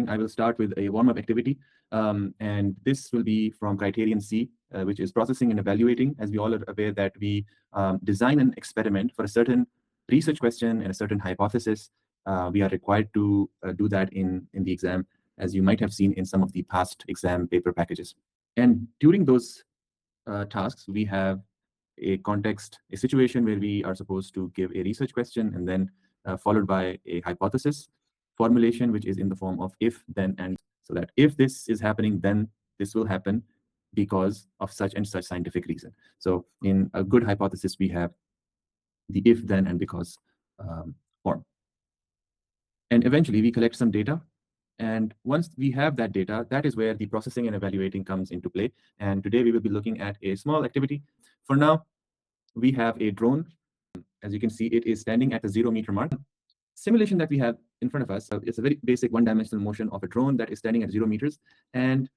And I will start with a warm-up activity. And this will be from criterion C, which is processing and evaluating. As we all are aware that we design an experiment for a certain research question and a certain hypothesis. We are required to do that in the exam, as you might have seen in some of the past exam paper packages. And during those tasks, we have a context, a situation where we are supposed to give a research question and then followed by a hypothesis formulation, which is in the form of if, then, and. So that if this is happening, then this will happen because of such and such scientific reason. So in a good hypothesis, we have the if, then, and because form. And eventually we collect some data. And once we have that data, that is where the processing and evaluating comes into play. And today we will be looking at a small activity. For now, we have a drone. As you can see, it is standing at the 0 meter mark. Simulation that we have in front of us, it's a very basic one-dimensional motion of a drone that is standing at 0 meters. And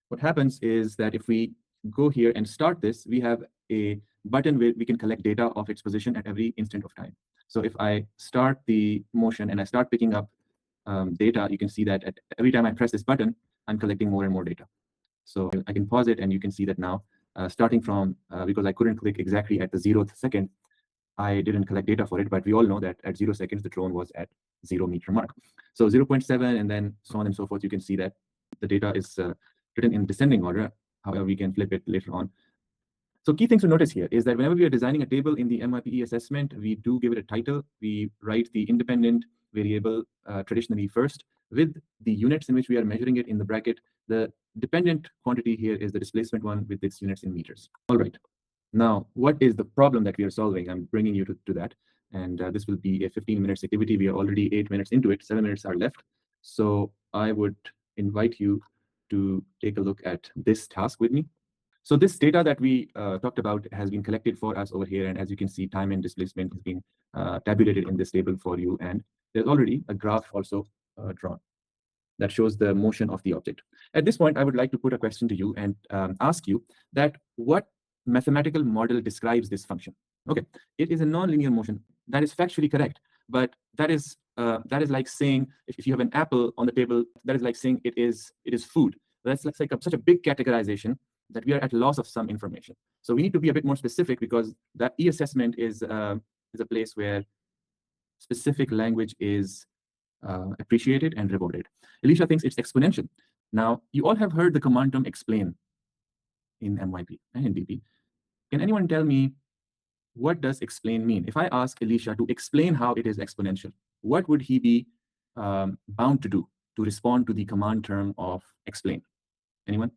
what happens is that if we go here and start this, we have a button where we can collect data of its position at every instant of time. So if I start the motion and I start picking up data, you can see that at every time I press this button, I'm collecting more and more data. So I can pause it and you can see that now, starting from, because I couldn't click exactly at the 0th second, I didn't collect data for it, but we all know that at 0 seconds, the drone was at 0 meter mark. So 0.7 and then so on and so forth, you can see that the data is written in descending order. However, we can flip it later on. So key things to notice here is that whenever we are designing a table in the MYP assessment, we do give it a title. We write the independent variable traditionally first with the units in which we are measuring it in the bracket. The dependent quantity here is the displacement one with its units in meters. All right. Now, what is the problem that we are solving? I'm bringing you to that. And this will be a 15-minute activity. We are already 8 minutes into it. 7 minutes are left. So I would invite you to take a look at this task with me. So this data that we talked about has been collected for us over here. And as you can see, time and displacement is being tabulated in this table for you. And there's already a graph also drawn that shows the motion of the object. At this point, I would like to put a question to you and ask you that what mathematical model describes this function? Okay, it is a nonlinear motion. That is factually correct. But that is like saying if you have an apple on the table, that is like saying it is food. That's like such a big categorization that we are at loss of some information. So we need to be a bit more specific because that e-assessment is a place where specific language is appreciated and rewarded. Alicia thinks it's exponential. Now, you all have heard the command term explain in MYP and in DP. Can anyone tell me what does explain mean? If I ask Alicia to explain how it is exponential, what would he be bound to do to respond to the command term of explain? Anyone?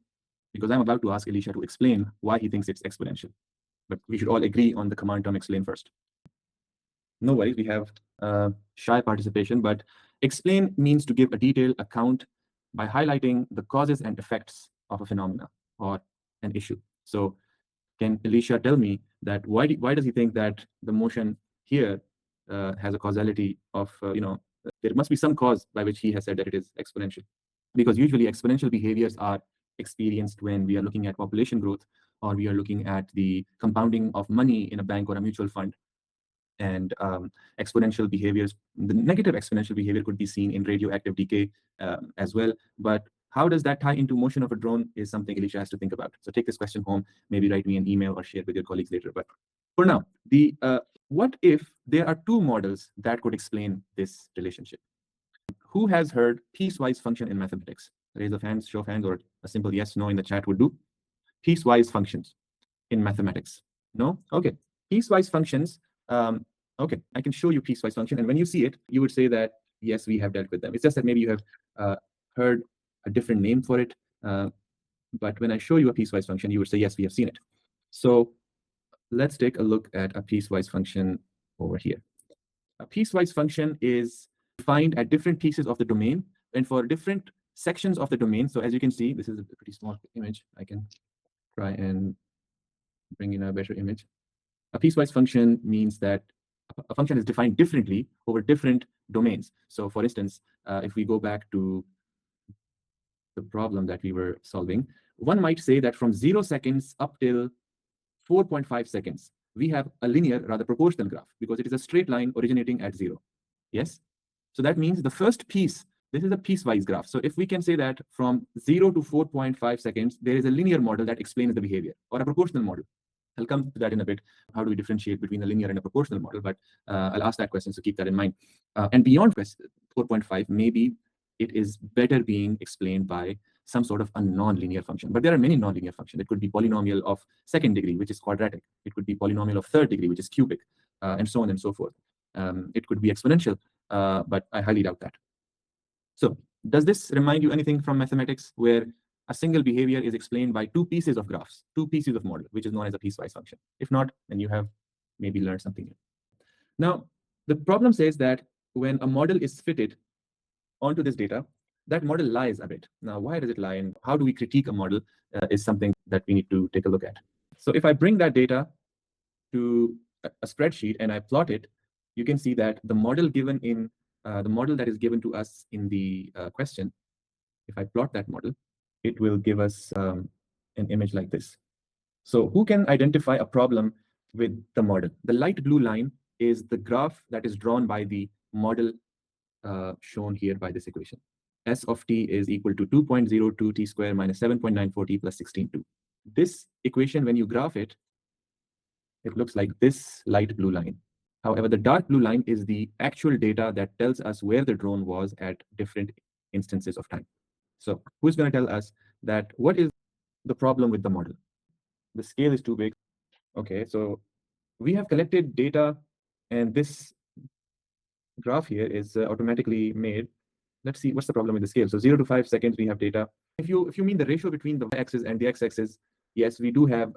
Because I'm about to ask Alicia to explain why he thinks it's exponential. But we should all agree on the command term explain first. No worries, we have shy participation, but explain means to give a detailed account by highlighting the causes and effects of a phenomena or an issue. So can Alicia tell me that why does he think that the motion here has a causality of, there must be some cause by which he has said that it is exponential? Because usually exponential behaviors are experienced when we are looking at population growth or we are looking at the compounding of money in a bank or a mutual fund. And exponential behaviors, the negative exponential behavior could be seen in radioactive decay as well. But how does that tie into motion of a drone is something Alicia has to think about. So take this question home, maybe write me an email or share with your colleagues later. But for now, what if there are two models that could explain this relationship? Who has heard piecewise function in mathematics? Raise of hands, show of hands, or a simple yes, no in the chat would do. Piecewise functions in mathematics. No? Okay. Piecewise functions. Okay, I can show you piecewise function. And when you see it, you would say that, yes, we have dealt with them. It's just that maybe you have heard a different name for it. But when I show you a piecewise function, you would say, yes, we have seen it. So let's take a look at a piecewise function over here. A piecewise function is defined at different pieces of the domain and for different sections of the domain. So as you can see, this is a pretty small image. I can try and bring in a better image. A piecewise function means that a function is defined differently over different domains. So for instance, if we go back to the problem that we were solving, one might say that from 0 seconds up till 4.5 seconds, we have a linear, rather proportional graph because it is a straight line originating at 0. Yes? So that means the first piece This is a piecewise graph. So if we can say that from 0 to 4.5 seconds, there is a linear model that explains the behavior, or a proportional model. I'll come to that in a bit. How do we differentiate between a linear and a proportional model? But I'll ask that question, so keep that in mind. And beyond 4.5, maybe it is better being explained by some sort of a non-linear function. But there are many non-linear functions. It could be polynomial of second degree, which is quadratic. It could be polynomial of third degree, which is cubic, and so on and so forth. It could be exponential, but I highly doubt that. So does this remind you anything from mathematics, where a single behavior is explained by two pieces of graphs, two pieces of model, which is known as a piecewise function? If not, then you have maybe learned something new. Now, the problem says that when a model is fitted onto this data, that model lies a bit. Now, why does it lie, and how do we critique a model is something that we need to take a look at. So if I bring that data to a spreadsheet and I plot it, you can see that the model given in the model that is given to us in the question, if I plot that model, it will give us an image like this. So who can identify a problem with the model? The light blue line is the graph that is drawn by the model shown here by this equation. S of t is equal to 2.02 t square minus 7.94 t plus 16.2. This equation, when you graph it, it looks like this light blue line. However, the dark blue line is the actual data that tells us where the drone was at different instances of time. So who's going to tell us that what is the problem with the model? The scale is too big. Okay, so we have collected data, and this graph here is automatically made. Let's see what's the problem with the scale. So 0 to 5 seconds, we have data. If you mean the ratio between the y-axis and the x-axis, yes, we do have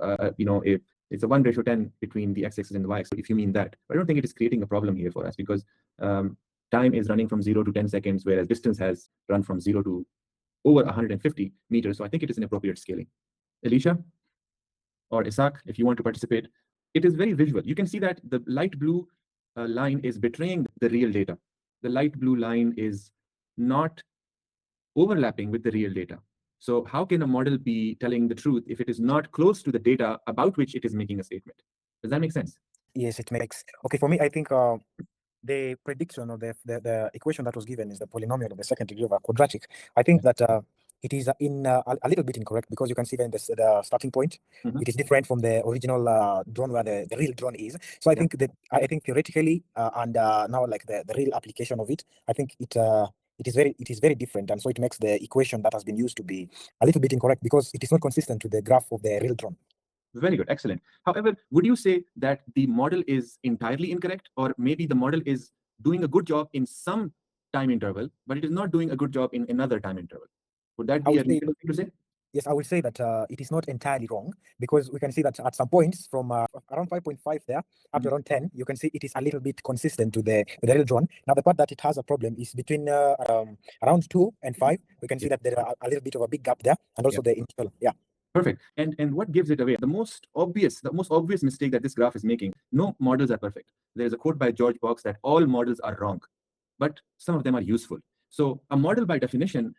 it's a 1:10 between the x-axis and the y-axis, if you mean that. But I don't think it is creating a problem here for us, because time is running from 0 to 10 seconds, whereas distance has run from 0 to over 150 meters. So I think it is an appropriate scaling. Alicia or Isaac, if you want to participate, it is very visual. You can see that the light blue line is betraying the real data. The light blue line is not overlapping with the real data. So how can a model be telling the truth if it is not close to the data about which it is making a statement? Does that make sense? Yes, it makes. Okay, for me, I think the prediction of the equation that was given is the polynomial of the second degree of a quadratic. I think that it is a little bit incorrect, because you can see that the starting point, it is different from the original drone where the real drone is. So I think that theoretically and now like the real application of it, I think it is very different, and so it makes the equation that has been used to be a little bit incorrect, because it is not consistent to the graph of the real drone. Very good, excellent. However, would you say that the model is entirely incorrect, or maybe the model is doing a good job in some time interval, but it is not doing a good job in another time interval? Would that be a reasonable thing to say? Yes, I would say that it is not entirely wrong, because we can see that at some points from around 5.5 there up to around 10, you can see it is a little bit consistent to the real drone. Now, the part that it has a problem is between around 2 and 5. We can see that there are a little bit of a big gap there, and also the initial. Yeah. Perfect. And what gives it away? The most obvious mistake that this graph is making: no models are perfect. There is a quote by George Box that all models are wrong, but some of them are useful. So a model, by definition,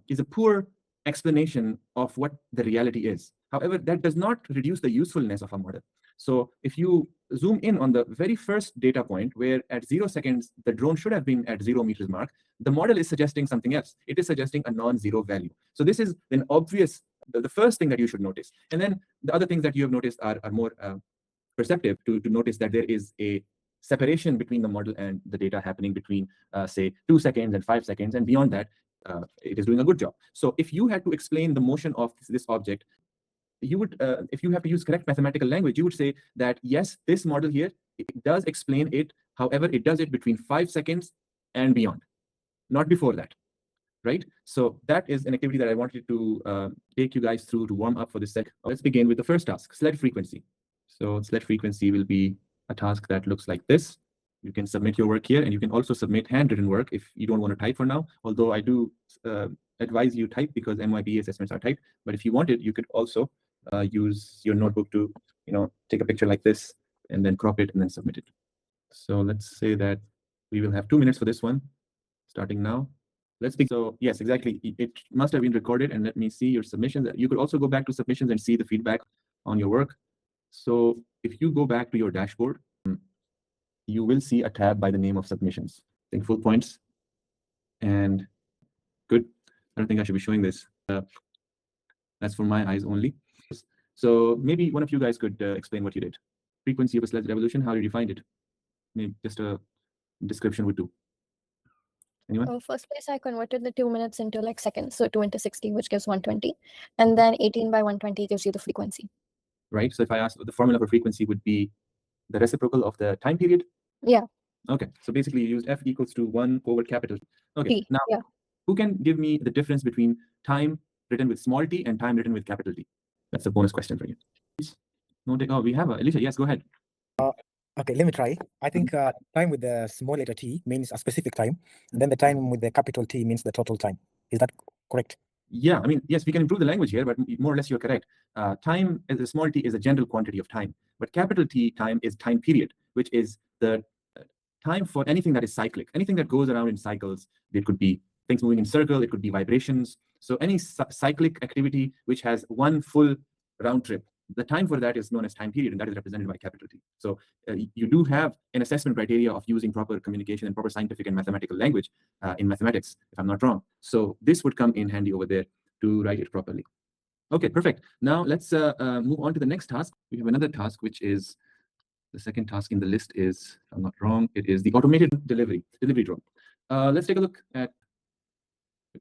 is a poor explanation of what the reality is. However, that does not reduce the usefulness of a model. So if you zoom in on the very first data point, where at 0 seconds, the drone should have been at 0 meters mark, the model is suggesting something else. It is suggesting a non-zero value. So this is an obvious, the first thing that you should notice. And then the other things that you have noticed are more perceptive to notice that there is a separation between the model and the data happening between, say, 2 seconds and 5 seconds. And beyond that, it is doing a good job. So if you had to explain the motion of this object, you would, if you have to use correct mathematical language, you would say that, yes, this model here, it does explain it. However, it does it between 5 seconds and beyond, not before that, right? So that is an activity that I wanted to take you guys through to warm up for this sec. Let's begin with the first task, sled frequency. So sled frequency will be a task that looks like this. You can submit your work here, and you can also submit handwritten work if you don't want to type for now, although I do advise you type, because MYP assessments are typed. But if you wanted, you could also use your notebook to take a picture like this and then crop it and then submit it. So let's say that we will have 2 minutes for this one, starting now. Let's begin. So yes, exactly. It must have been recorded, and let me see your submissions. You could also go back to submissions and see the feedback on your work. So if you go back to your dashboard, you will see a tab by the name of submissions. I think full points. And good. I don't think I should be showing this. That's for my eyes only. So maybe one of you guys could explain what you did. Frequency of a sledge revolution, how did you find it? Maybe just a description would do. Anyone? First place, I converted the 2 minutes into like seconds. So 2 into 60, which gives 120. And then 18 by 120 gives you the frequency. Right. So if I ask, the formula for frequency would be the reciprocal of the time period? Yeah. Okay. So basically you used F equals to 1 over capital. Okay. T. Now, yeah. Who can give me the difference between time written with small t and time written with capital T? That's a bonus question for you. No, oh, we have Alicia. Yes, go ahead. Okay, let me try. I think time with the small letter t means a specific time, and then the time with the capital T means the total time. Is that correct? Yeah, I mean, yes, we can improve the language here, but more or less you're correct. Time as a small t is a general quantity of time, but capital T time is time period, which is the time for anything that is cyclic, anything that goes around in cycles. It could be things moving in circle, it could be vibrations. So any cyclic activity which has one full round trip, the time for that is known as time period, and that is represented by capital T. So you do have an assessment criteria of using proper communication and proper scientific and mathematical language in mathematics, if I'm not wrong. So this would come in handy over there to write it properly. Okay, perfect. Now let's move on to the next task. We have another task, which is the second task in the list is, if I'm not wrong, it is the automated delivery drone. Let's take a look at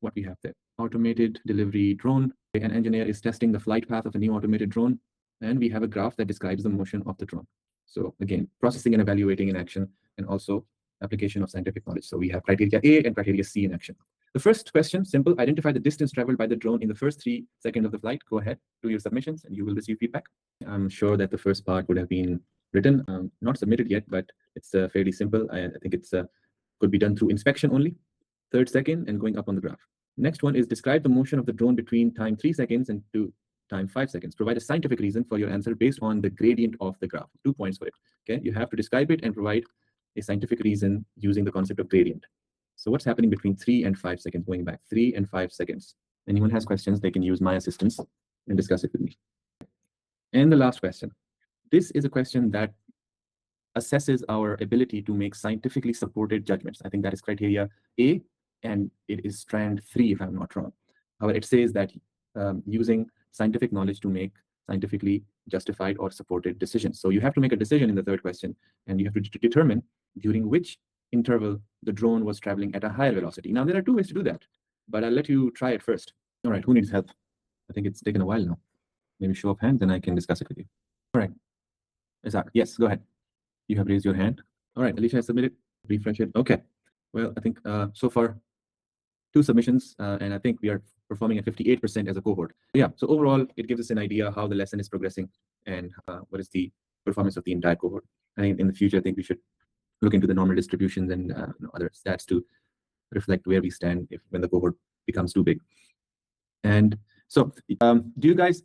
what we have there. Automated delivery drone. An engineer is testing the flight path of a new automated drone, and we have a graph that describes the motion of the drone. So again, processing and evaluating in action, and also application of scientific knowledge. So we have criteria A and criteria C in action. The first question, simple, identify the distance traveled by the drone in the first 3 seconds of the flight. Go ahead, do your submissions, and you will receive feedback. I'm sure that the first part would have been written, not submitted yet, but it's fairly simple. I think it's could be done through inspection only. 3rd second and going up on the graph. Next one is describe the motion of the drone between time 3 seconds and to time 5 seconds. Provide a scientific reason for your answer based on the gradient of the graph. 2 points for it. Okay, you have to describe it and provide a scientific reason using the concept of gradient. So what's happening between 3 and 5 seconds? Going back 3 and 5 seconds. Anyone has questions, they can use my assistance and discuss it with me. And the last question. This is a question that assesses our ability to make scientifically supported judgments. I think that is criteria A, and it is strand 3, if I'm not wrong. However, it says that using scientific knowledge to make scientifically justified or supported decisions. So you have to make a decision in the 3rd question, and you have to determine during which interval the drone was traveling at a higher velocity. Now, there are 2 ways to do that, but I'll let you try it first. All right, who needs help? I think it's taken a while now. Maybe show of hands, and I can discuss it with you. All right. Isaac, yes, go ahead. You have raised your hand. All right, Alicia has submitted. Refresh it. Okay. Well, I think so far 2 submissions, and I think we are performing at 58% as a cohort. Yeah, so overall, it gives us an idea how the lesson is progressing and what is the performance of the entire cohort. I think in the future, I think we should look into the normal distributions and other stats to reflect where we stand when the cohort becomes too big. And so, do you guys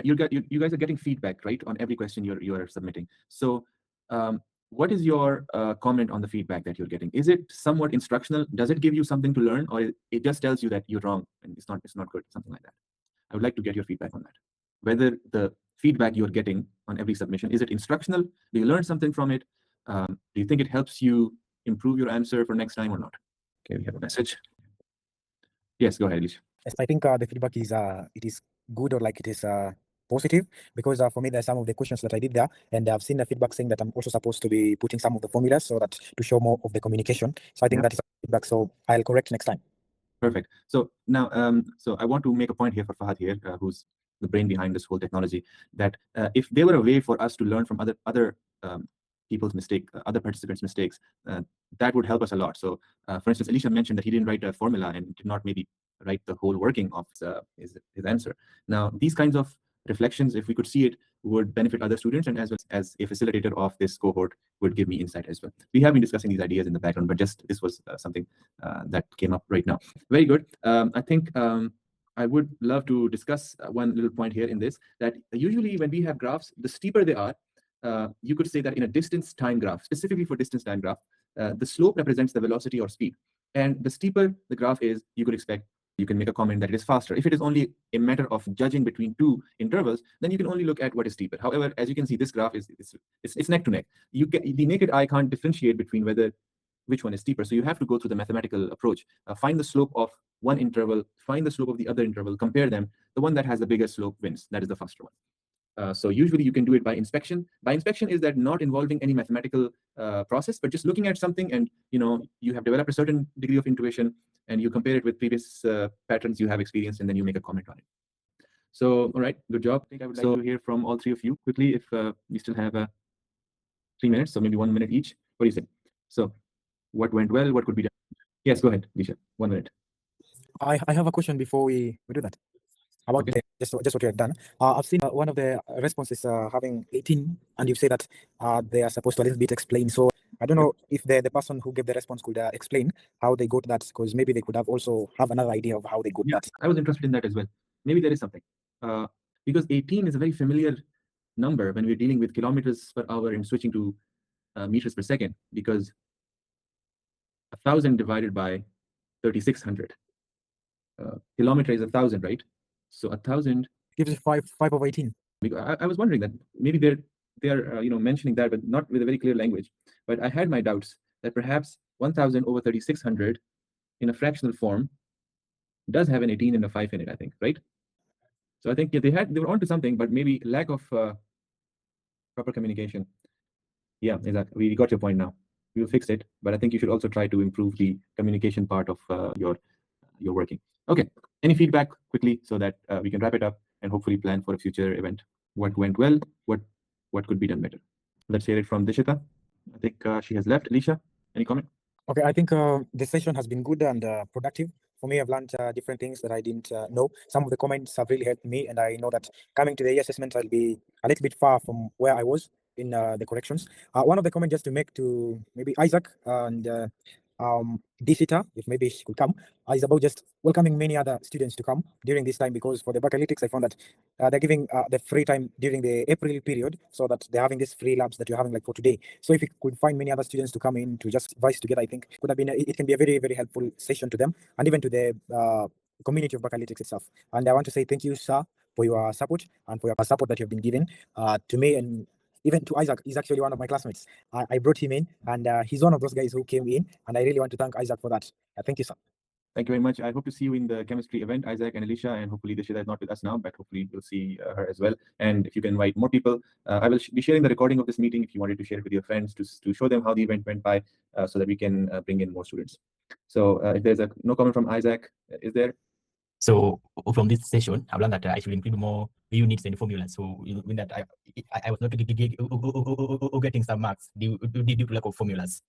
you guys are getting feedback, right, on every question you're submitting? So what is your comment on the feedback that you're getting? Is it somewhat instructional? Does it give you something to learn, or it just tells you that you're wrong and it's not good, something like that? I would like to get your feedback on that. Whether the feedback you're getting on every submission, is it instructional? Do you learn something from it? Do you think it helps you improve your answer for next time or not? Okay, we have a message. Yes, go ahead, Alicia. Yes, I think the feedback is it is good, or like it is positive, because for me there's some of the questions that I did there, and I've seen the feedback saying that I'm also supposed to be putting some of the formulas so that to show more of the communication. So I think that is feedback. So I'll correct next time. Perfect. So now, so I want to make a point here for Fahad here, who's the brain behind this whole technology, that if there were a way for us to learn from other people's mistakes, other participants' mistakes, that would help us a lot. So, for instance, Alicia mentioned that he didn't write a formula and did not maybe write the whole working of his answer. Now, these kinds of reflections, if we could see it, would benefit other students, and as well as a facilitator of this cohort would give me insight as well. We have been discussing these ideas in the background, but just this was something that came up right now. Very good. I think I would love to discuss one little point here in this, that usually when we have graphs, the steeper they are, you could say that in a distance time graph, specifically for distance time graph, the slope represents the velocity or speed. And the steeper the graph is, you could expect, you can make a comment that it is faster. If it is only a matter of judging between 2 intervals, then you can only look at what is steeper. However, as you can see, this graph is it's neck to neck. The naked eye can't differentiate between which one is steeper. So you have to go through the mathematical approach. Find the slope of one interval, find the slope of the other interval, compare them. The one that has the biggest slope wins. That is the first one. So usually you can do it by inspection. By inspection is that not involving any mathematical process, but just looking at something, and you have developed a certain degree of intuition, and you compare it with previous patterns you have experienced, and then you make a comment on it. So, all right, good job. I think I would like to hear from all three of you quickly if we still have 3 minutes, so maybe 1 minute each. What do you say? So, what went well? What could be done? Yes, go ahead, Nisha. 1 minute. I have a question before we do that. About just what you have done. I've seen one of the responses having 18, and you say that they are supposed to a little bit explain. So I don't know if the person who gave the response could explain how they got that, because maybe they could have also have another idea of how they got that. I was interested in that as well. Maybe there is something. Because 18 is a very familiar number when we're dealing with kilometers per hour and switching to meters per second, because 1,000 divided by 3,600. Kilometer is 1,000, right? So 1,000 gives 5 over 18. I was wondering that maybe they're mentioning that, but not with a very clear language. But I had my doubts that perhaps 1,000 over 3,600 in a fractional form does have an 18 and a 5 in it, I think, right? So I think they were onto something, but maybe lack of proper communication. Yeah, exactly. We got your point now. We'll fix it, but I think you should also try to improve the communication part of your working. Okay. Any feedback quickly so that we can wrap it up and hopefully plan for a future event? What went well? What could be done better? Let's hear it from Dishita. I think she has left. Alicia, any comment? Okay, I think the session has been good and productive. For me, I've learned different things that I didn't know. Some of the comments have really helped me, and I know that coming to the assessment, I'll be a little bit far from where I was in the corrections. One of the comments just to make to maybe Isaac and Dishita, if maybe she could come, is about just welcoming many other students to come during this time, because for the baccalaureates, I found that they're giving the free time during the April period, so that they're having these free labs that you're having like for today. So if you could find many other students to come in to just advise together, I think could have been it can be a very, very helpful session to them and even to the community of baccalaureates itself. And I want to say thank you, sir, for your support and for your support that you have been given to me, and even to Isaac. He's actually one of my classmates. I brought him in, and he's one of those guys who came in, and I really want to thank Isaac for that. Thank you, sir. Thank you very much. I hope to see you in the chemistry event, Isaac and Alicia, and hopefully Dishita is not with us now, but hopefully we'll see her as well. And if you can invite more people, I will be sharing the recording of this meeting if you wanted to share it with your friends to show them how the event went by, so that we can bring in more students. So if there's no comment from Isaac, is there? So from this session, I've learned that I should include more units in the formula. So in that I was not getting some marks due to lack of formulas.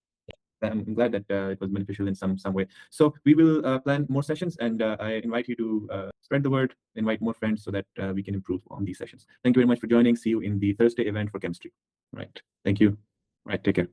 I'm glad that it was beneficial in some way. So we will plan more sessions, and I invite you to spread the word, invite more friends so that we can improve on these sessions. Thank you very much for joining. See you in the Thursday event for chemistry. Right. Thank you. Right. Take care.